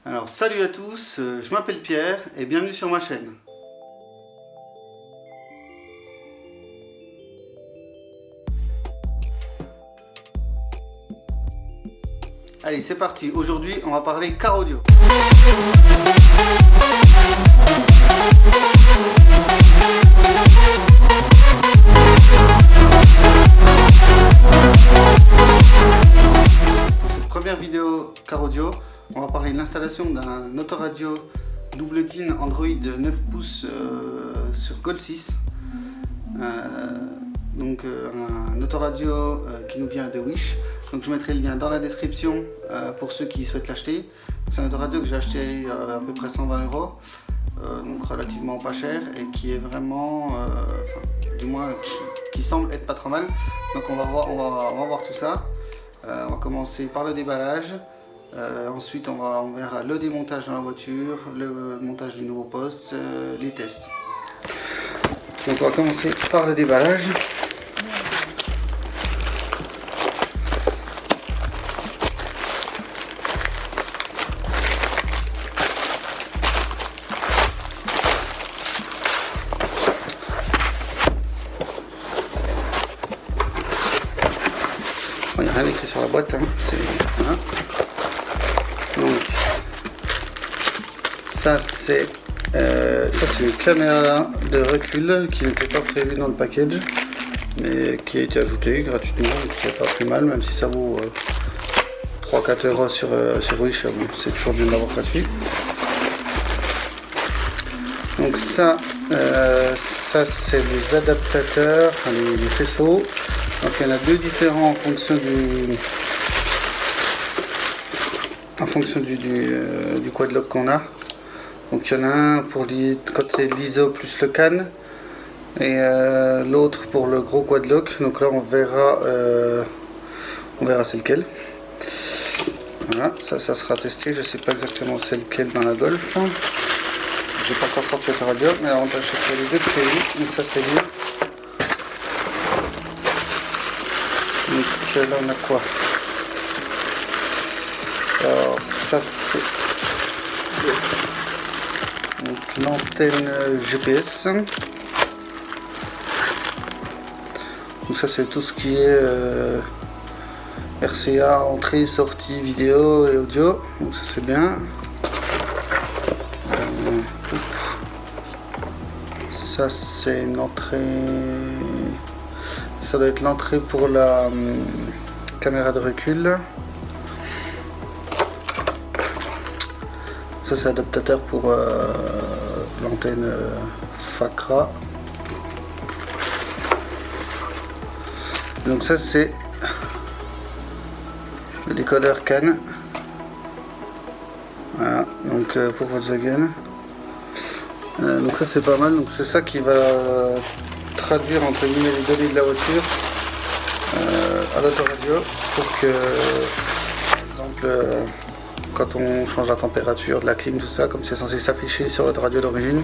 Alors salut à tous, je m'appelle Pierre et bienvenue sur ma chaîne. Allez, c'est parti, aujourd'hui on va parler car audio. Pour cette première vidéo car audio, on va parler de l'installation d'un autoradio double DIN Android 9 pouces sur Gold 6. Un autoradio qui nous vient de Wish. Donc je mettrai le lien dans la description pour ceux qui souhaitent l'acheter. C'est un autoradio que j'ai acheté à peu près 120 €, donc relativement pas cher et qui est vraiment, du moins qui semble être pas trop mal. Donc on va voir tout ça. On va commencer par le déballage. Ensuite on verra le démontage dans la voiture, le montage du nouveau poste, les tests. Donc on va commencer par le déballage. Il n'y a rien écrit sur la boîte, hein. Voilà. Donc ça c'est une caméra de recul qui n'était pas prévue dans le package mais qui a été ajoutée gratuitement, donc c'est pas plus mal, même si ça vaut 3-4 € sur Wish, c'est toujours bien d'avoir gratuit. Donc ça c'est des adaptateurs, enfin, les faisceaux. Donc il y en a deux différents en fonction du quadlock qu'on a. Donc il y en a un pour quand c'est l'ISO plus le CAN et l'autre pour le gros quadlock. Donc là on verra c'est lequel. Voilà, ça sera testé. Je sais pas exactement c'est lequel dans la Golf. J'ai pas encore sorti le radio, mais l'avantage c'est qu'il y a les deux prévus. Donc ça c'est bien. Donc là on a quoi? Alors ça c'est l'antenne GPS. Donc ça c'est tout ce qui est RCA, entrée, sortie, vidéo et audio. Donc ça c'est bien. Ça c'est une entrée. Ça doit être l'entrée pour la caméra de recul. Ça c'est l'adaptateur pour l'antenne FACRA. Donc ça c'est le décodeur CAN. Voilà, donc pour Volkswagen. Donc ça c'est pas mal, donc c'est ça qui va traduire entre guillemets les données de la voiture à l'autoradio pour que, par exemple, quand on change la température de la clim, tout ça, comme c'est censé s'afficher sur l'autoradio d'origine,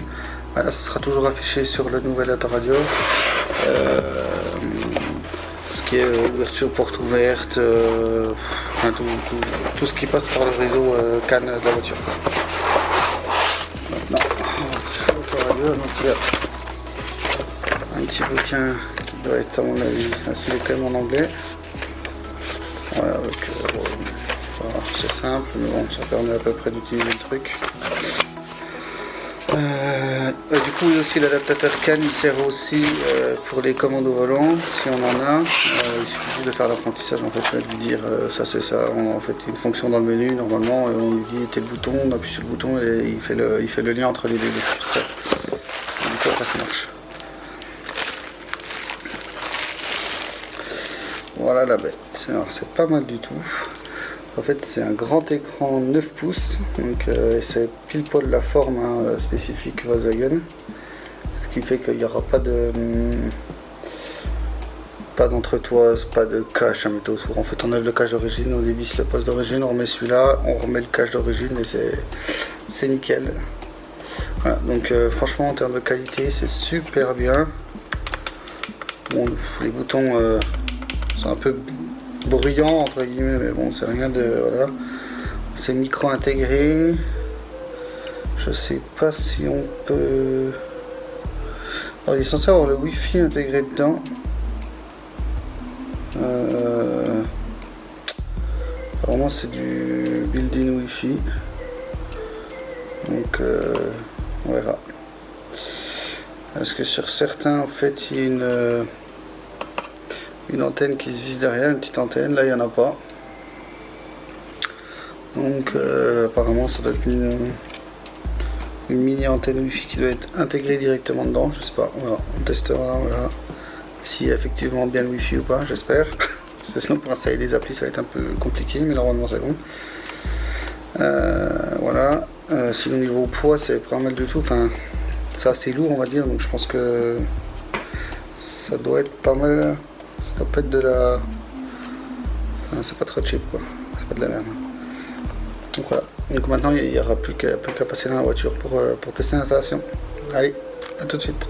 voilà, ça sera toujours affiché sur le nouvel autoradio. Ce qui est ouverture porte ouverte, enfin, tout ce qui passe par le réseau CAN de la voiture. Maintenant, l'autoradio, donc il y a un petit bouquin qui doit être à mon avis assez quand même en anglais. Voilà, c'est simple, mais bon, ça permet à peu près d'utiliser le truc. Du coup, il y a aussi l'adaptateur CAN, il sert aussi pour les commandes au volant, si on en a. Il suffit de faire l'apprentissage, en fait, de lui dire ça c'est ça. En fait, une fonction dans le menu, normalement, on lui dit tel bouton, on appuie sur le bouton et il fait le lien entre les deux. Du coup, après ça marche. Voilà la bête. Alors, c'est pas mal du tout. En fait, c'est un grand écran 9 pouces, donc c'est pile poil la forme spécifique Volkswagen, ce qui fait qu'il n'y aura pas d'entretoise, pas de cache à mettre autour. En fait, on enlève le cache d'origine, on dévisse le poste d'origine, on remet celui-là, on remet le cache d'origine et c'est nickel. Voilà, donc franchement en termes de qualité, c'est super bien. Bon, les boutons sont un peu bruyant entre guillemets, mais bon, c'est rien de, voilà, c'est micro intégré. Je sais pas si on peut... Alors, il est censé avoir le Wi-Fi intégré dedans. Apparemment c'est du built-in Wi-Fi. Donc on verra. Parce que sur certains en fait il y a une antenne qui se visse derrière, une petite antenne, là il n'y en a pas. Donc apparemment ça doit être une mini antenne Wi-Fi qui doit être intégrée directement dedans, je sais pas, on verra, on testera, on verra s'il y a effectivement bien le Wi-Fi ou pas, j'espère. Parce que sinon pour installer des applis ça va être un peu compliqué, mais normalement c'est bon. Voilà, sinon niveau poids c'est pas mal du tout, enfin c'est assez lourd on va dire, donc je pense que ça doit être pas mal, ça doit pas être de la... Enfin, c'est pas trop cheap quoi, c'est pas de la merde. Donc voilà, donc maintenant il n'y aura plus qu'à passer dans la voiture pour tester l'installation. Allez, à tout de suite.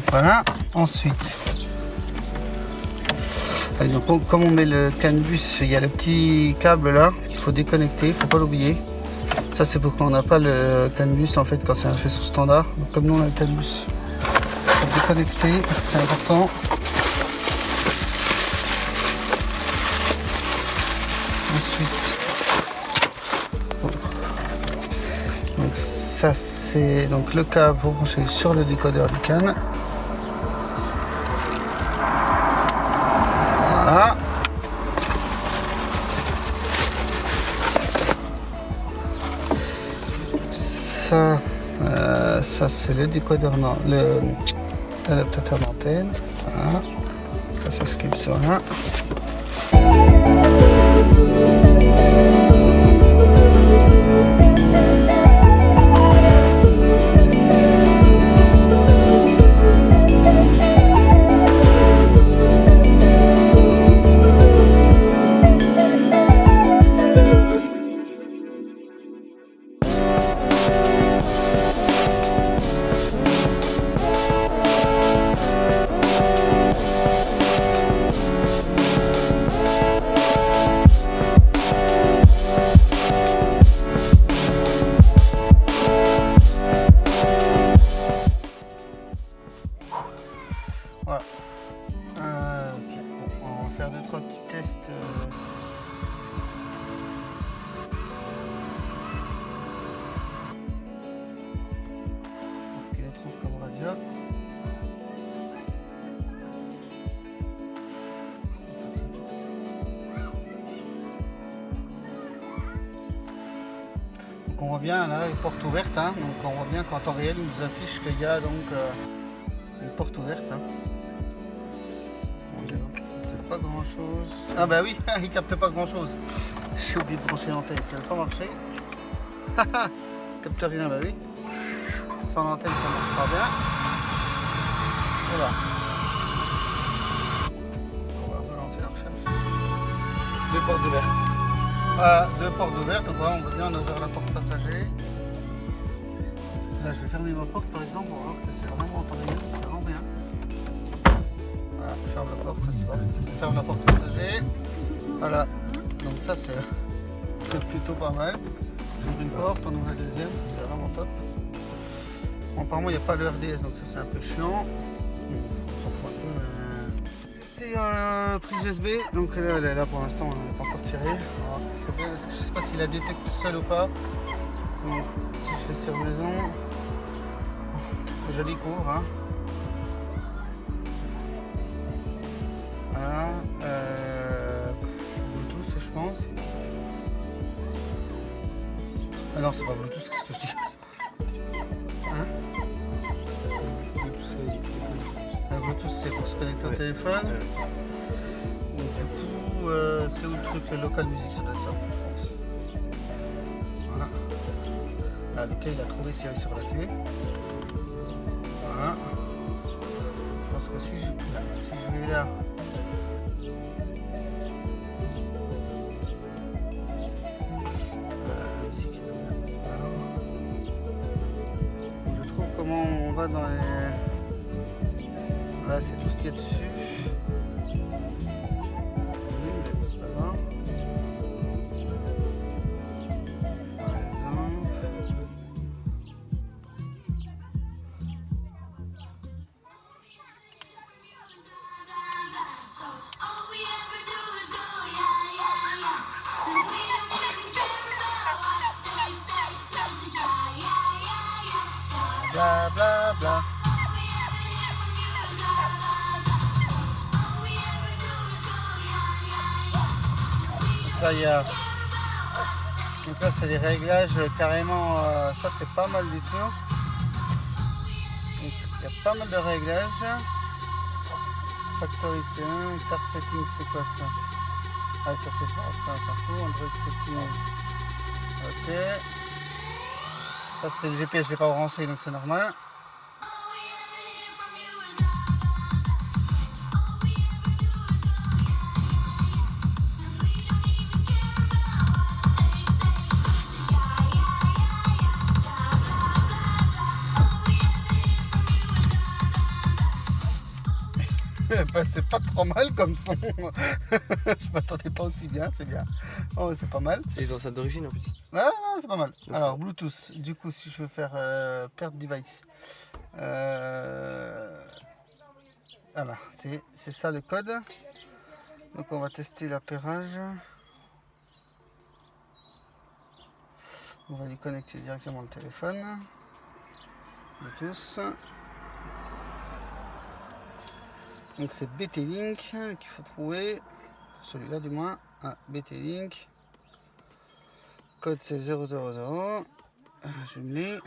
Voilà, ensuite, allez, donc, comme on met le CAN bus, il y a le petit câble là qu'il faut déconnecter, il faut pas l'oublier. Ça c'est pour quand on n'a pas le CAN bus en fait, quand c'est un faisceau standard. Donc, comme nous on a le CAN bus, il faut déconnecter, c'est important. Ensuite, donc ça c'est donc le câble pour brancher sur le décodeur du CAN. Voilà. Ça c'est le décodeur, non, l'adaptateur d'antenne. Voilà. Ça se clipse sur là. Voilà. Ok. Bon, on va faire 2-3 petits tests. Ce qu'il trouve comme radio. Donc on voit bien là les portes ouvertes, hein. Donc on voit bien qu'en temps réel il nous affiche qu'il y a donc une porte ouverte. Hein. Il capte pas grand chose. Ah bah oui, il capte pas grand chose. J'ai oublié de brancher l'antenne, ça n'a pas marché. Capte rien, bah oui. Sans l'antenne ça marche pas bien. Voilà. On va relancer la recherche. 2 portes ouvertes. Voilà, 2 portes ouvertes. Donc voilà, on voit bien, on a ouvert la porte passager. Là, je vais fermer ma porte par exemple. On va voir que c'est vraiment entendu. C'est vraiment bien. Voilà, je ferme la porte, ça c'est pas. Je ferme la porte passager. Voilà. Donc ça c'est plutôt pas mal. J'ouvre une porte, on ouvre la deuxième, ça c'est vraiment top. Bon, apparemment il n'y a pas le RDS, donc ça c'est un peu chiant. On s'en fout un peu, mais... C'est prise USB, donc là, elle est là pour l'instant, on n'a pas encore tiré. On va voir ce que ça fait. Je sais pas s'il la détecte tout seul ou pas. Donc, si je fais sur maison, joli cours. Hein. Voilà. Bluetooth, je pense. Ah non, c'est pas Bluetooth, c'est ce que je dis. Hein? Bluetooth, c'est pour se connecter au téléphone. Donc, du coup, c'est où le truc, le local music, ça doit être ça, je pense. Voilà. Là, le cas, il a trouvé Siri sur la télé. Voilà. Je pense que si je vais là. Je trouve comment on va dans les. Là, c'est tout ce qu'il y a dessus. C'est pas grave. Par exemple. Bla bla bla. Donc là, il y a. Donc là, c'est des réglages carrément. Ça, c'est pas mal du tout. Donc, il y a pas mal de réglages. Factory c'est Car setting, c'est quoi ça? Ah, ça c'est pas. Ça, on s'en fout. Android setting. Ok. Ça, c'est le GPS, je l'ai pas branché, donc c'est normal. Bah, c'est pas trop mal comme son. Je m'attendais pas aussi bien, c'est bien. Oh, c'est pas mal. C'est les enceintes d'origine en plus. Ouais, non, c'est pas mal. Okay. Alors, Bluetooth, du coup, si je veux faire perte device. Voilà, c'est ça le code. Donc, on va tester l'appairage. On va lui connecter directement le téléphone. Bluetooth. Donc c'est BT-Link qu'il faut trouver, celui-là du moins, BT-Link, code c'est 000, jumelé,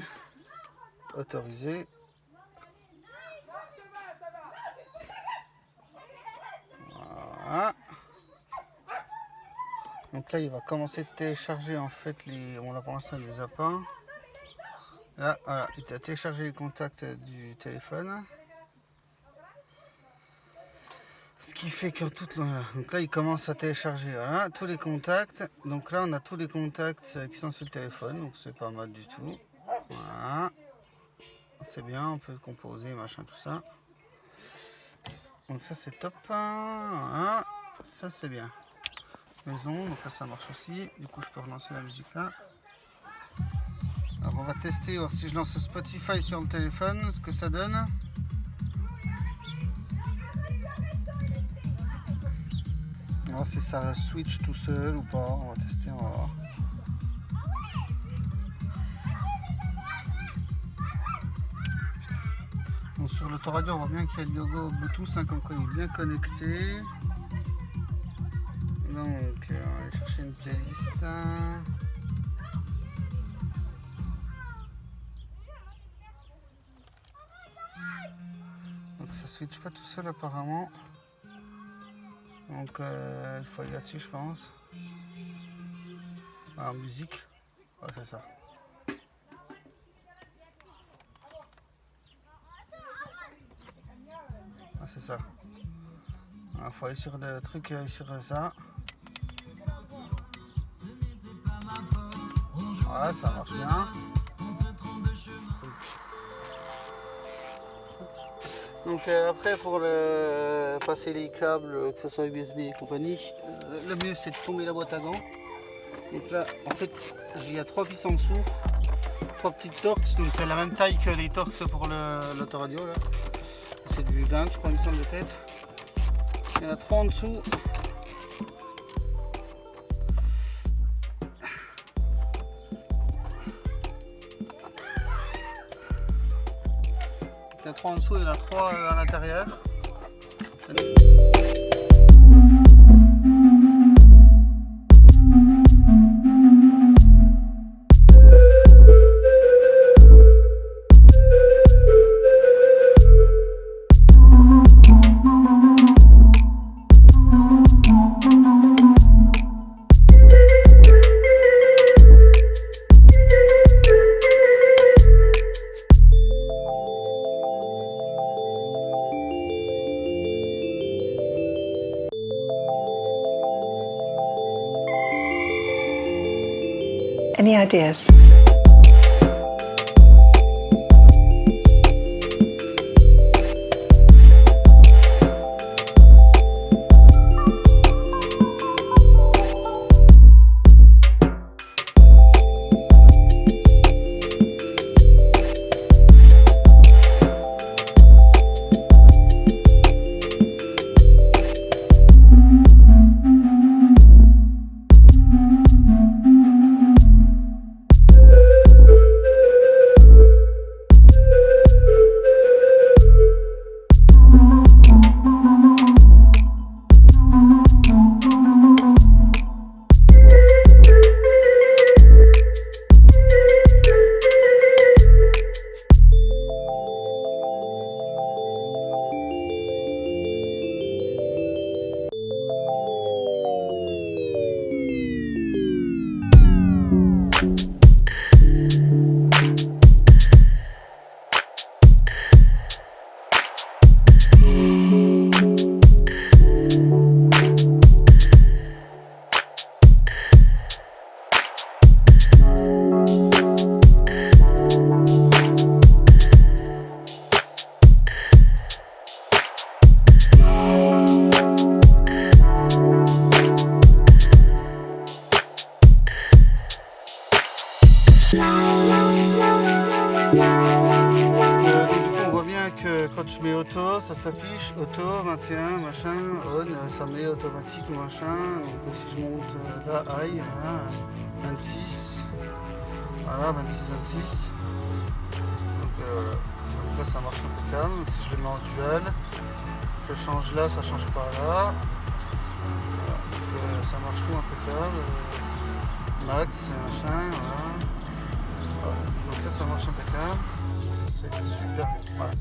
autorisé. Voilà. Donc là il va commencer de télécharger en fait les... Bon là pour l'instant il les a pas. Là voilà, il a téléchargé les contacts du téléphone. Ce qui fait qu'en toute... Donc là, il commence à télécharger voilà, tous les contacts. Donc là, on a tous les contacts qui sont sur le téléphone. Donc c'est pas mal du tout. Voilà. C'est bien, on peut composer, machin, tout ça. Donc ça, c'est top. Voilà. Ça, c'est bien. Maison, donc là, ça marche aussi. Du coup, je peux relancer la musique là. Alors, on va tester, voir si je lance Spotify sur le téléphone, ce que ça donne. voir si ça switch tout seul ou pas. On va tester, on va voir. Bon, sur l'autoradio, on voit bien qu'il y a le logo Bluetooth, hein, comme quoi il est bien connecté. Donc, on va aller chercher une playlist. Donc, ça switch pas tout seul apparemment. Donc, il faut aller là-dessus, je pense. Ah, musique. Ouais, c'est ça. c'est ça. Il faut aller sur le truc, sur ça. Voilà, ça marche bien. Donc après pour passer les câbles, que ce soit USB et compagnie, le mieux c'est de tomber la boîte à gants. Donc là en fait il y a 3 vis en dessous, 3 petites torx, donc c'est la même taille que les torx pour l'autoradio là. C'est du 20 je crois il me semble de tête. Il y en a 3 en dessous. Il y en a 3 en dessous et il y en a 3 à l'intérieur. Any ideas? Quand je mets auto, ça s'affiche auto 21 machin, on, ça met automatique machin. Donc si je monte là, aïe, voilà, 26, voilà 26. Donc là ça marche impeccable. Donc, si je le mets en dual, je change là, ça change pas là. Voilà. Donc, ça marche tout impeccable. Max, machin, voilà. Donc ça marche impeccable. C'est super. Voilà.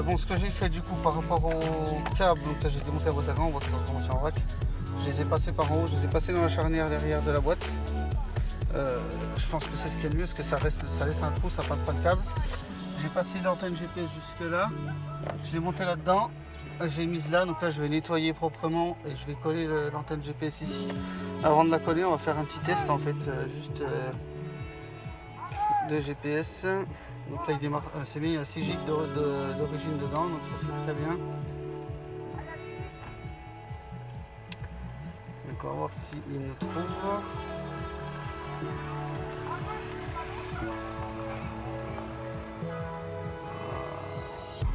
Bon, ce que j'ai fait du coup par rapport au câble, donc là j'ai démonté la boîte à gants, on voit que c'est en vrac. Je les ai passés par en haut, je les ai passés dans la charnière derrière de la boîte. Je pense que c'est ce qui est le mieux, parce que ça laisse un trou, ça passe pas le câble. J'ai passé l'antenne GPS jusque là, je l'ai monté là-dedans, j'ai mise là, donc là je vais nettoyer proprement et je vais coller l'antenne GPS ici. Avant de la coller, on va faire un petit test en fait, juste de GPS. Donc là il démarre, c'est bien, il y a 6 gigs d'origine dedans, donc ça c'est très bien. Donc on va voir s'il nous trouve.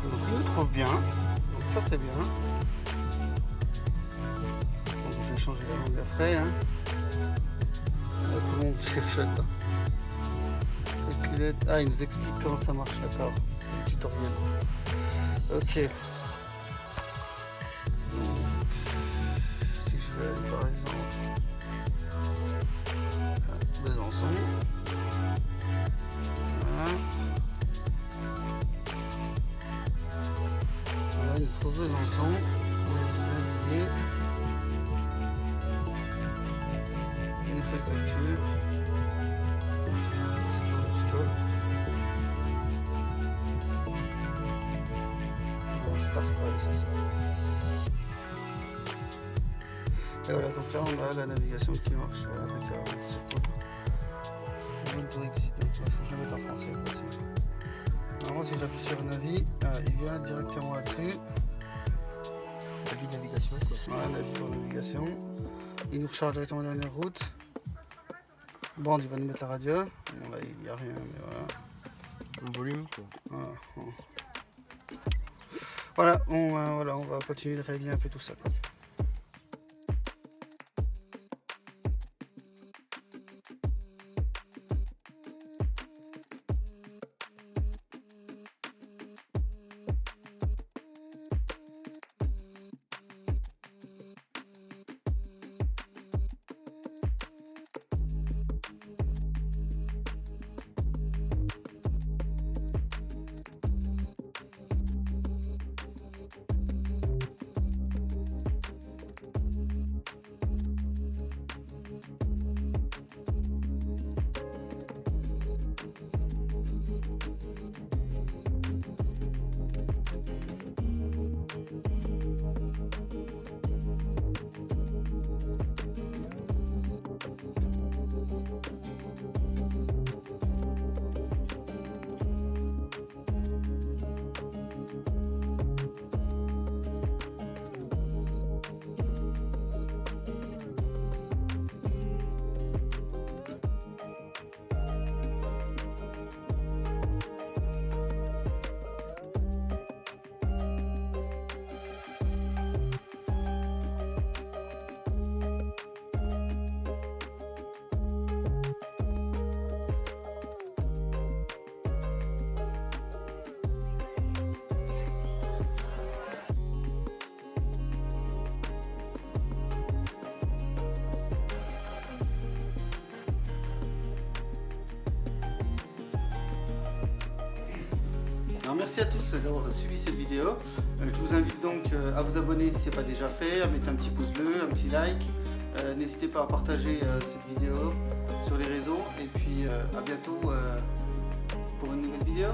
Donc il nous trouve bien, donc ça c'est bien. Donc, je vais changer la langue après. Hein. Comment on cherche là? Ah, il nous explique comment ça marche, d'accord. C'est le tutoriel. Ok. Donc, si je vais par exemple à Besançon. Voilà. Voilà, il nous faut Besançon. Naviguer. Il nous fait le calcul. start, ouais, c'est ça. Et voilà, donc là on a la navigation qui marche, voilà, avec Ubuntu Exit, donc il faut que je le mette en français. Normalement si j'appuie sur Navi, il vient directement là-dessus. Navi navigation quoi. Ouais, Navi pour navigation. Il nous recharge directement la dernière route. Bon, il va nous mettre la radio. Bon là il n'y a rien, mais voilà. Un volume quoi. Voilà, on va continuer de régler un peu tout ça, quoi. Alors merci à tous d'avoir suivi cette vidéo. Je vous invite donc à vous abonner si ce n'est pas déjà fait, à mettre un petit pouce bleu, un petit like. N'hésitez pas à partager cette vidéo sur les réseaux et puis à bientôt pour une nouvelle vidéo.